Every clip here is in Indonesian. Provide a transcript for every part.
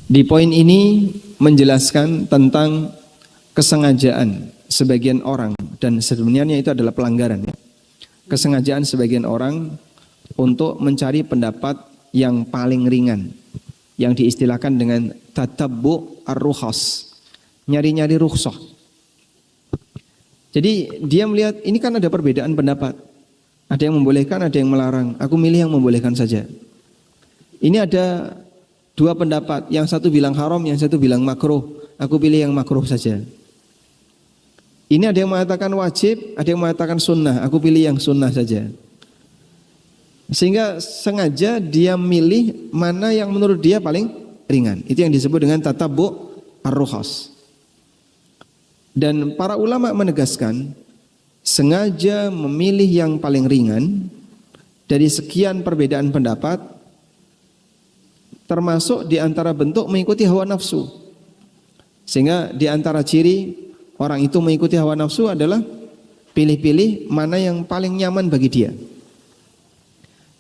Di poin ini menjelaskan tentang kesengajaan sebagian orang, dan sebenarnya itu adalah pelanggaran ya. Kesengajaan sebagian orang untuk mencari pendapat yang paling ringan, yang diistilahkan dengan tatabbu ar-rukhas, nyari-nyari rukhsah. Jadi dia melihat ini kan ada perbedaan pendapat, ada yang membolehkan, ada yang melarang. Aku milih yang membolehkan saja. Ini ada dua pendapat, yang satu bilang haram, yang satu bilang makruh. Aku pilih yang makruh saja. Ini ada yang mengatakan wajib, ada yang mengatakan sunnah. Aku pilih yang sunnah saja. Sehingga sengaja dia milih mana yang menurut dia paling ringan. Itu yang disebut dengan tatabbu ar-rukhas. Dan para ulama menegaskan, sengaja memilih yang paling ringan dari sekian perbedaan pendapat, termasuk di antara bentuk mengikuti hawa nafsu. Sehingga di antara ciri orang itu mengikuti hawa nafsu adalah pilih-pilih mana yang paling nyaman bagi dia,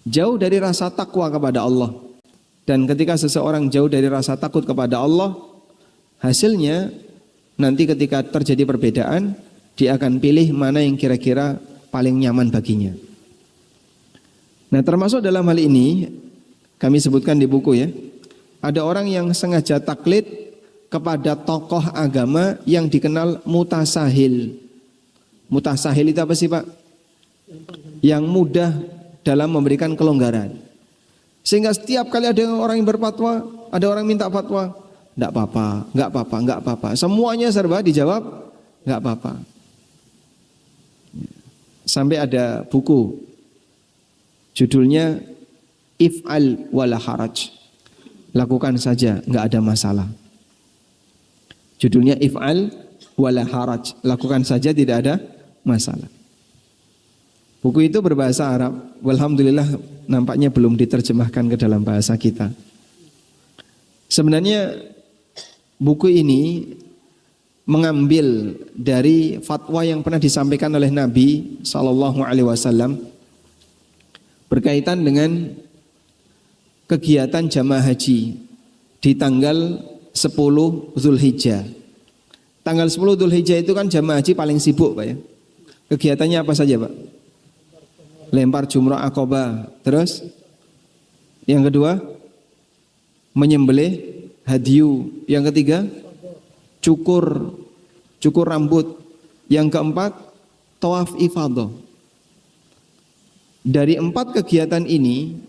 jauh dari rasa takwa kepada Allah. Dan ketika seseorang jauh dari rasa takut kepada Allah, hasilnya nanti ketika terjadi perbedaan, dia akan pilih mana yang kira-kira paling nyaman baginya. Nah, termasuk dalam hal ini kami sebutkan di buku ya, ada orang yang sengaja taklid kepada tokoh agama yang dikenal mutasahil. Mutasahil itu apa sih Pak? Yang mudah dalam memberikan kelonggaran. Sehingga setiap kali ada orang yang berfatwa, ada orang minta fatwa, enggak apa-apa, enggak apa-apa, enggak apa-apa. Semuanya serba dijawab, enggak apa-apa. Sampai ada buku judulnya If'al wala haraj. Lakukan saja, enggak ada masalah. Judulnya If'al wala haraj. Lakukan saja, tidak ada masalah. Buku itu berbahasa Arab. Alhamdulillah nampaknya belum diterjemahkan ke dalam bahasa kita. Sebenarnya buku ini mengambil dari fatwa yang pernah disampaikan oleh Nabi SAW berkaitan dengan kegiatan jamaah haji di tanggal 10 Zulhijjah. Tanggal 10 Zulhijjah itu kan jamaah haji paling sibuk Pak ya. Kegiatannya apa saja Pak? Lempar jumrah Aqabah. Terus yang kedua menyembelih hadyu. Yang ketiga cukur rambut. Yang keempat tawaf ifadah. Dari 4 kegiatan ini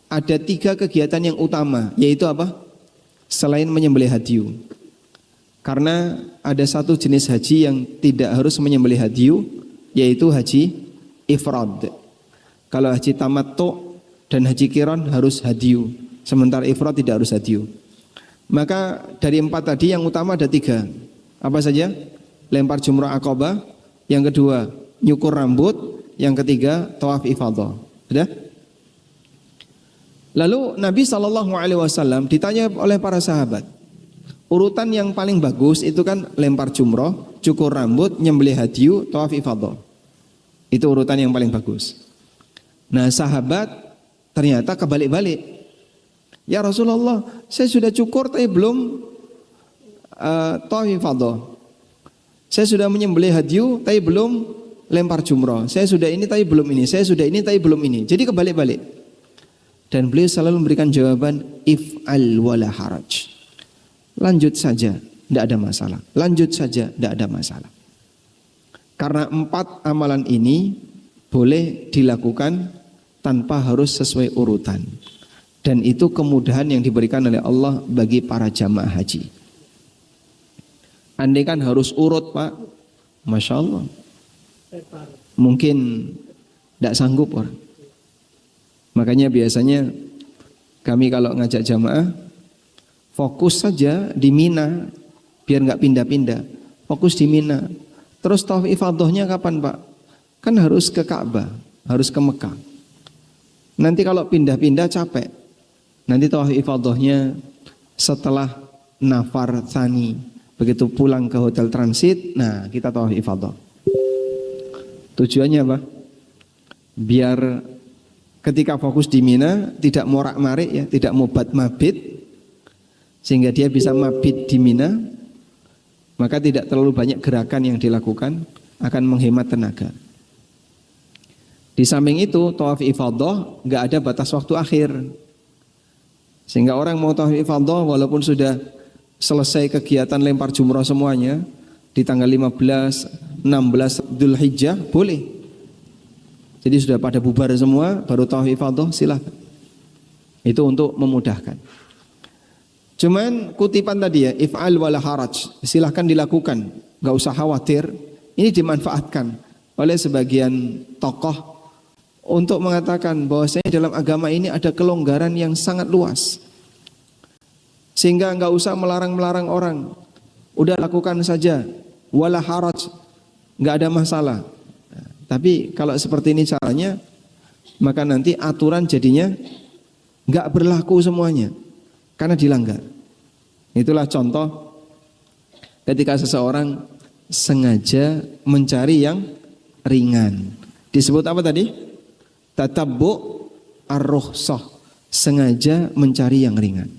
ada 3 kegiatan yang utama, yaitu apa? Selain menyembelih hadyu. Karena ada satu jenis haji yang tidak harus menyembelih hadyu, yaitu haji ifrad. Kalau haji tamattu dan haji qiran harus hadyu, sementara ifrad tidak harus hadyu. Maka dari 4 tadi yang utama ada 3. Apa saja? Lempar jumrah Aqabah, yang kedua nyukur rambut, yang ketiga tawaf ifadah. Sudah? Lalu Nabi SAW ditanya oleh para sahabat, urutan yang paling bagus itu kan lempar jumroh, cukur rambut, nyembelih hadyu, tawaf ifadah. Itu urutan yang paling bagus. Nah sahabat ternyata kebalik-balik. Ya Rasulullah, saya sudah cukur tapi belum tawaf ifadah. Saya sudah menyembelih hadyu tapi belum lempar jumroh. Saya sudah ini tapi belum ini. Saya sudah ini tapi belum ini. Jadi kebalik-balik. Dan beliau selalu memberikan jawaban if'al wala haraj. Lanjut saja, tidak ada masalah. Lanjut saja, tidak ada masalah. Karena 4 amalan ini boleh dilakukan tanpa harus sesuai urutan. Dan itu kemudahan yang diberikan oleh Allah bagi para jamaah haji. Andai kan harus urut Pak, Masya Allah, mungkin tidak sanggup orang. Makanya biasanya kami kalau ngajak jamaah fokus saja di Mina, biar nggak pindah-pindah. Fokus di Mina. Terus tawaf ifadahnya kapan Pak? Kan harus ke Ka'bah, harus ke Mekah. Nanti kalau pindah-pindah capek. Nanti tawaf ifadahnya setelah nafar tsani. Begitu pulang ke hotel transit, nah kita tawaf ifadah. Tujuannya apa? Biar ketika fokus di Mina tidak morak-marik ya, tidak mobat mabit. sehingga dia bisa mabit di Mina, maka tidak terlalu banyak gerakan yang dilakukan, akan menghemat tenaga. Di samping itu tawaf ifadah nggak ada batas waktu akhir, sehingga orang mau tawaf ifadah walaupun sudah selesai kegiatan lempar jumrah semuanya di tanggal 15, 16 Dzulhijjah boleh. Jadi sudah pada bubar semua baru tawaf ifadah, silakan. Itu untuk memudahkan. Cuman kutipan tadi ya, if'al wala haraj, silahkan dilakukan, nggak usah khawatir. Ini dimanfaatkan oleh sebagian tokoh untuk mengatakan bahwasanya dalam agama ini ada kelonggaran yang sangat luas, sehingga nggak usah melarang-melarang orang, udah lakukan saja, wala haraj, nggak ada masalah. Tapi kalau seperti ini caranya, maka nanti aturan jadinya nggak berlaku semuanya karena dilanggar. Itulah contoh ketika seseorang sengaja mencari yang ringan. Disebut apa tadi? Tatabbu ar-rukhsah, sengaja mencari yang ringan.